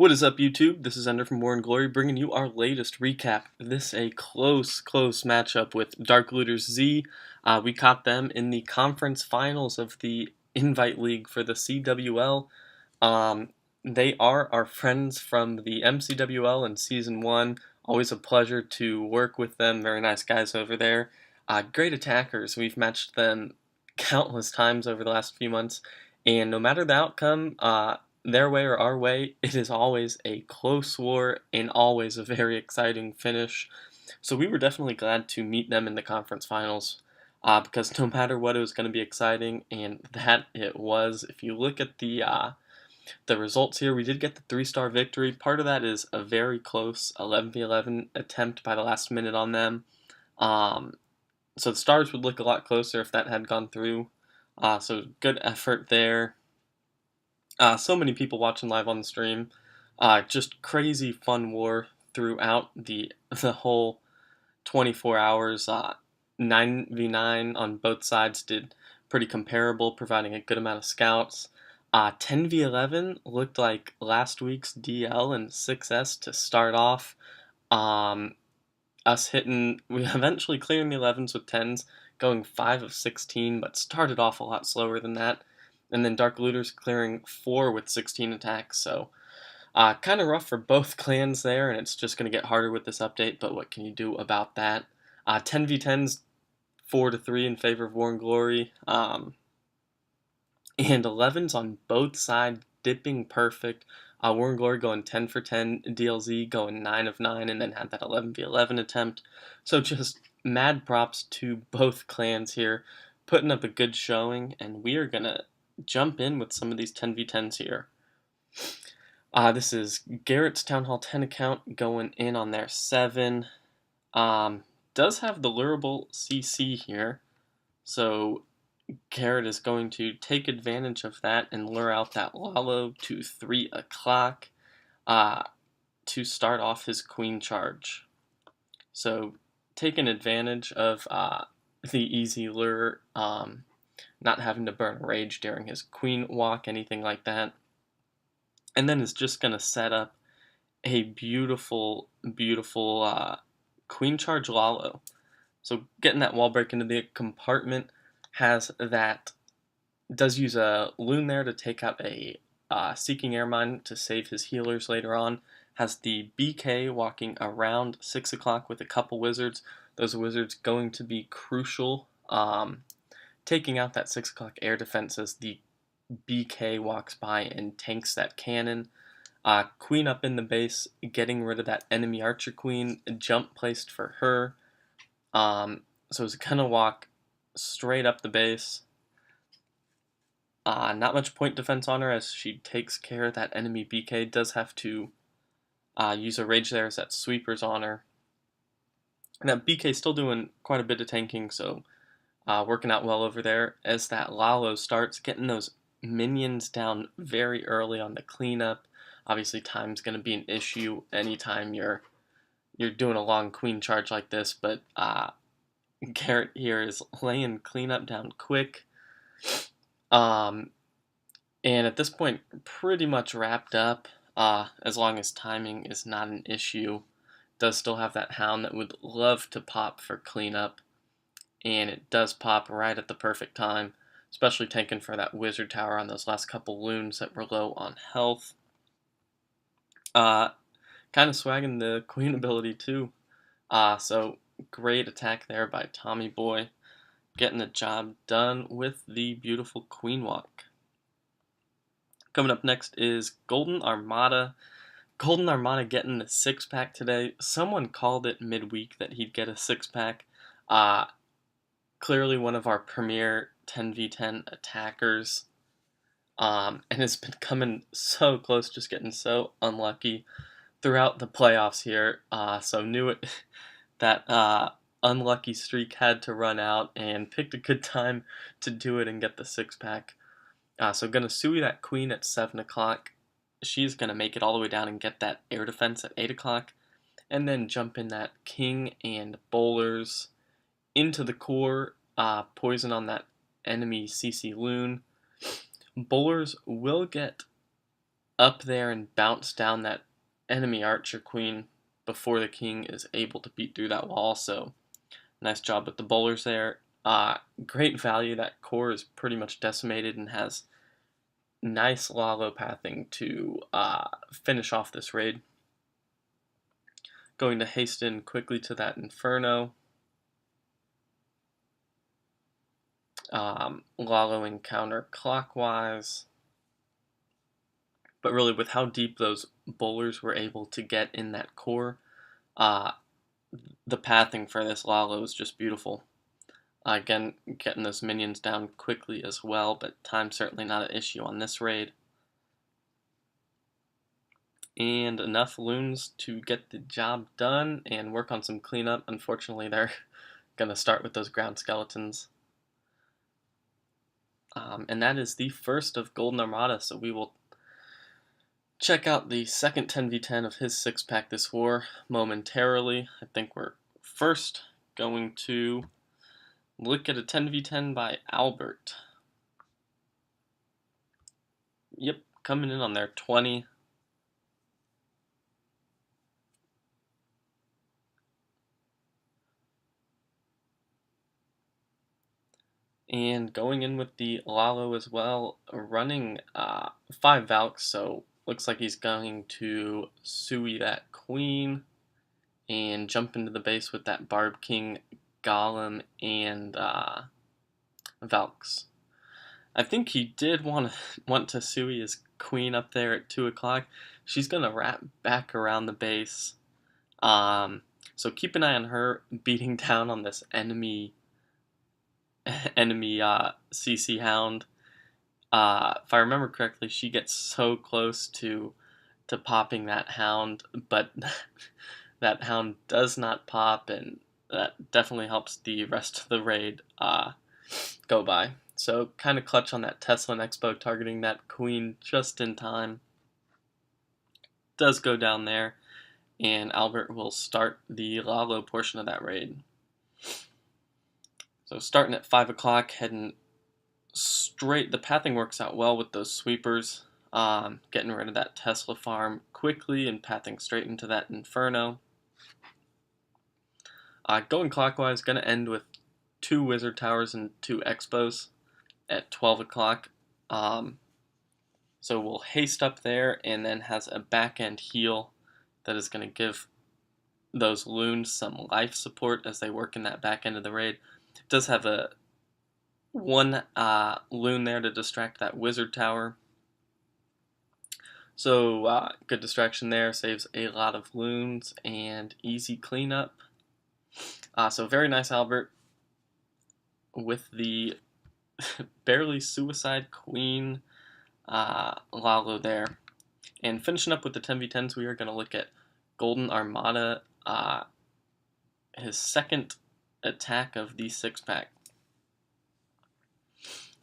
What is up, YouTube? This is Ender from War and Glory, bringing you our latest recap. This a close matchup with Dark Looters Z. We caught them in the conference finals of the Invite League for the CWL. They are our friends from the MCWL in Season 1. Always a pleasure to work with them. Very nice guys over there. Great attackers. We've matched them countless times over the last few months, and no matter the outcome, their way or our way, it is always a close war and always a very exciting finish. So we were definitely glad to meet them in the conference finals because no matter what, it was going to be exciting, and that it was. If you look at the results here, we did get the 3-star victory. Part of that is a very close 11v11 attempt by the last minute on them. So the stars would look a lot closer if that had gone through. So good effort there. So many people watching live on the stream. Just crazy fun war throughout the whole 24 hours. 9v9 on both sides did pretty comparable, providing a good amount of scouts. 10v11 looked like last week's DL and 6S to start off. We eventually clearing the 11s with 10s, going 5 of 16, but started off a lot slower than that. And then Dark Looters clearing 4 with 16 attacks, so kind of rough for both clans there, and it's just going to get harder with this update, but what can you do about that? 10v10s, 4-3 in favor of War and Glory, and 11s on both sides, dipping perfect. War and Glory going 10 for 10, DLZ going 9 of 9, and then had that 11v11 attempt. So just mad props to both clans here, putting up a good showing, and we are going to jump in with some of these 10v10s here. This is Garrett's Town Hall 10 account going in on their 7. Does have the lurable CC here, so Garrett is going to take advantage of that and lure out that Lalo to 3 o'clock to start off his queen charge. So taking advantage of the easy lure, not having to burn rage during his queen walk, anything like that. And then is just going to set up a beautiful queen charge Lalo. So getting that wall break into the compartment, does use a loon there to take out a Seeking Air Mine to save his healers later on. Has the BK walking around 6 o'clock with a couple wizards. Those wizards going to be crucial. Taking out that 6 o'clock air defense as the BK walks by and tanks that cannon. Queen up in the base, getting rid of that enemy archer queen. Jump placed for her. So it's going to walk straight up the base. Not much point defense on her as she takes care of that enemy BK. Does have to use a rage there as that sweeper's on her. And that BK still doing quite a bit of tanking, so working out well over there as that Lalo starts getting those minions down very early on the cleanup. Obviously, time's going to be an issue anytime you're doing a long queen charge like this, but Garrett here is laying cleanup down quick. And at this point, pretty much wrapped up, as long as timing is not an issue. Does still have that hound that would love to pop for cleanup, and it does pop right at the perfect time, especially tanking for that wizard tower on those last couple loons that were low on health. Kind of swagging the queen ability too. So great attack there by Tommy Boy, getting the job done with the beautiful queen walk. Coming up next is Golden Armada. Golden Armada getting the 6-pack today. Someone called it midweek that he'd get a 6-pack. Clearly one of our premier 10v10 attackers. And has been coming so close, just getting so unlucky throughout the playoffs here. So knew it that unlucky streak had to run out and picked a good time to do it and get the 6-pack. So gonna Sui that queen at 7 o'clock. She's gonna make it all the way down and get that air defense at 8 o'clock. And then jump in that king and bowlers into the core. Poison on that enemy CC loon. Bowlers will get up there and bounce down that enemy archer queen before the king is able to beat through that wall. So nice job with the bowlers there. Great value. That core is pretty much decimated and has nice Lalo pathing to finish off this raid. Going to hasten quickly to that Inferno. Laloing counterclockwise. But really, with how deep those bowlers were able to get in that core, the pathing for this Lalo is just beautiful. Again, getting those minions down quickly as well, but time's certainly not an issue on this raid. And enough loons to get the job done and work on some cleanup. Unfortunately, they're going to start with those ground skeletons. And that is the first of Golden Armada, so we will check out the second 10v10 of his 6-pack this war momentarily. I think we're first going to look at a 10v10 by Albert. Yep, coming in on their 20. And going in with the Lalo as well, running 5 Valks, so looks like he's going to Sui that Queen and jump into the base with that Barb King, Golem, and Valks. I think he did want to Sui his Queen up there at 2 o'clock. She's going to wrap back around the base. So keep an eye on her beating down on this enemy CC Hound. If I remember correctly, she gets so close to popping that Hound, but that Hound does not pop, and that definitely helps the rest of the raid go by. So kind of clutch on that Tesla and Expo, targeting that Queen just in time. Does go down there, and Albert will start the Lalo portion of that raid. So starting at 5 o'clock, heading straight, the pathing works out well with those sweepers, getting rid of that Tesla farm quickly and pathing straight into that Inferno. Going clockwise, going to end with 2 Wizard Towers and 2 Expos at 12 o'clock. So we'll haste up there, and then has a back-end heal that is going to give those loons some life support as they work in that back end of the raid. It does have a one loon there to distract that Wizard Tower. So good distraction there, saves a lot of loons and easy cleanup. So very nice Albert with the barely suicide Queen Lalo there. And finishing up with the 10v10s, we are going to look at Golden Armada, his second attack of the 6-pack.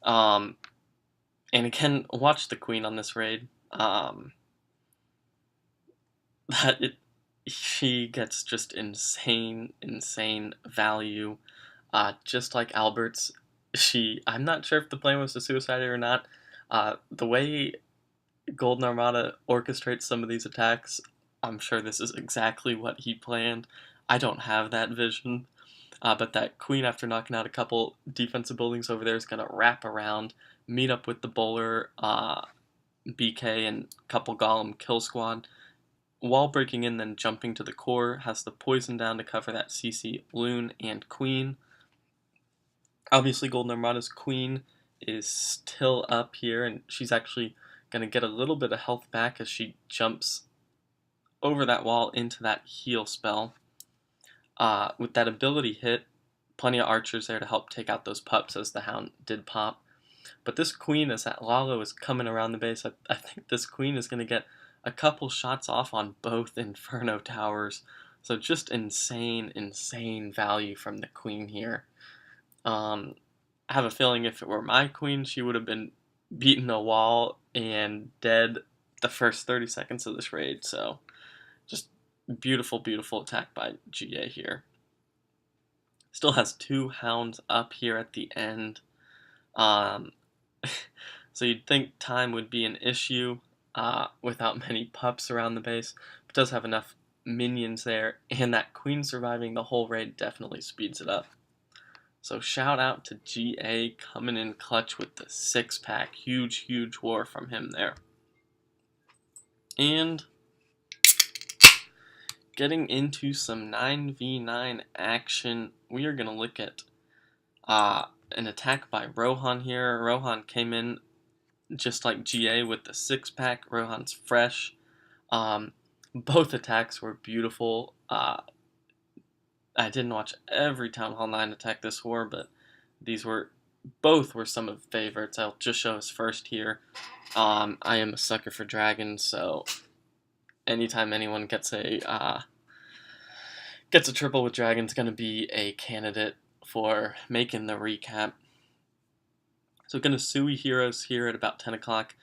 And again, watch the Queen on this raid. She gets just insane value. Just like Albert's, I'm not sure if the plan was to suicide her or not. The way Golden Armada orchestrates some of these attacks, I'm sure this is exactly what he planned. I don't have that vision. But that Queen, after knocking out a couple defensive buildings over there, is going to wrap around, meet up with the bowler, BK, and a couple Golem kill squad. While breaking in, then jumping to the core, has the poison down to cover that CC Loon and Queen. Obviously, Golden Armada's Queen is still up here, and she's actually going to get a little bit of health back as she jumps over that wall into that heal spell. With that ability hit, plenty of archers there to help take out those pups as the Hound did pop. But this Queen, as that Lalo is coming around the base, I think this Queen is going to get a couple shots off on both Inferno towers. So just insane value from the Queen here. I have a feeling if it were my Queen, she would have been beating a wall and dead the first 30 seconds of this raid. So just beautiful attack by GA here. Still has 2 Hounds up here at the end. So you'd think time would be an issue. without many pups around the base, but does have enough minions there, and that queen surviving the whole raid definitely speeds it up. So shout out to GA coming in clutch with the 6-pack. Huge war from him there. And getting into some 9v9 action, we are going to look at an attack by Rohan here. Rohan came in just like GA with the 6-pack. Rohan's fresh. Both attacks were beautiful. I didn't watch every Town Hall 9 attack this war, but both were some of the favorites. I'll just show his first here. I am a sucker for dragons, so anytime anyone gets a triple with dragons, going to be a candidate for making the recap. So Ganasui Heroes here at about 10 o'clock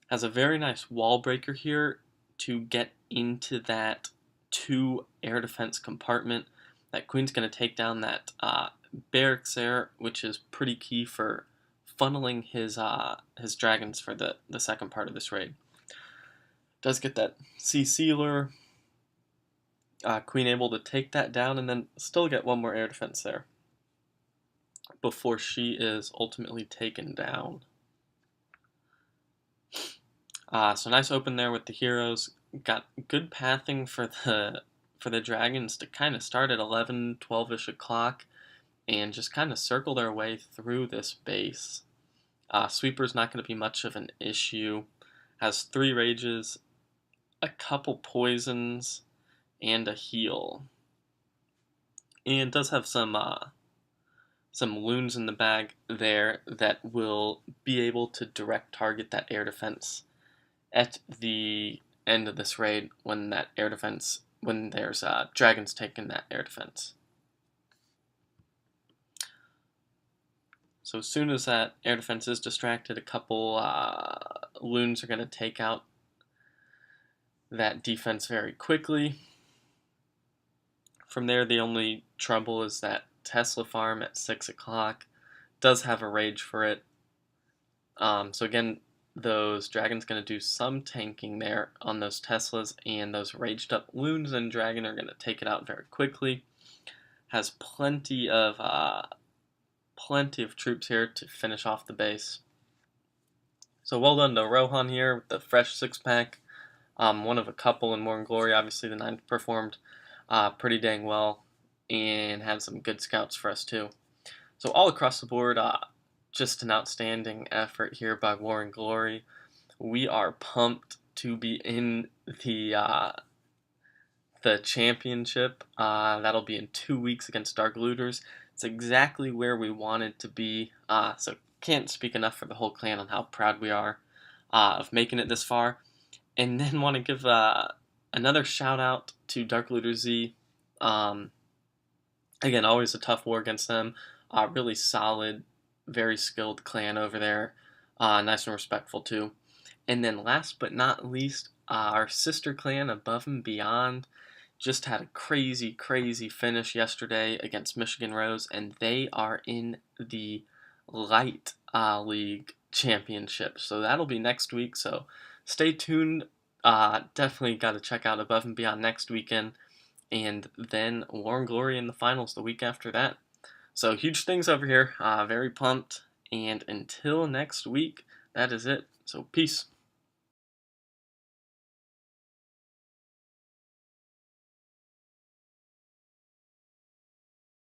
has a very nice wall breaker here to get into that 2 air defense compartment. That queen's going to take down that barracks there, which is pretty key for funneling his dragons for the second part of this raid. Does get that sea sealer. Queen able to take that down and then still get 1 more air defense there before she is ultimately taken down. So nice open there with the heroes. Got good pathing for the dragons to kind of start at 11, 12-ish o'clock and just kind of circle their way through this base. Sweeper's not going to be much of an issue. Has 3 rages, a couple poisons, and a heal. And does have some loons in the bag there that will be able to direct target that air defense at the end of this raid when there's dragons taking that air defense. So as soon as that air defense is distracted, a couple loons are going to take out that defense very quickly. From there, the only trouble is that Tesla farm at 6 o'clock does have a rage for it. So again, those dragons going to do some tanking there on those Teslas, and those raged up loons and dragon are going to take it out very quickly. Has plenty of troops here to finish off the base. So well done to Rohan here with the fresh 6-pack. One of a couple in More and Glory. Obviously the 9 performed pretty dang well and had some good scouts for us too. So all across the board, just an outstanding effort here by War and Glory. We are pumped to be in the championship. That'll be in 2 weeks against Dark Looters. It's exactly where we wanted to be. So can't speak enough for the whole clan on how proud we are of making it this far. And then want to give another shout out to Dark Looter Z. Again, always a tough war against them. Really solid, very skilled clan over there. Nice and respectful too. And then last but not least, our sister clan Above and Beyond just had a crazy finish yesterday against Michigan Rose, and they are in the Light League Championship. So that'll be next week, so stay tuned. Definitely got to check out Above and Beyond next weekend, and then War and Glory in the finals the week after that. So huge things over here. Very pumped, and until next week, that is it. So peace.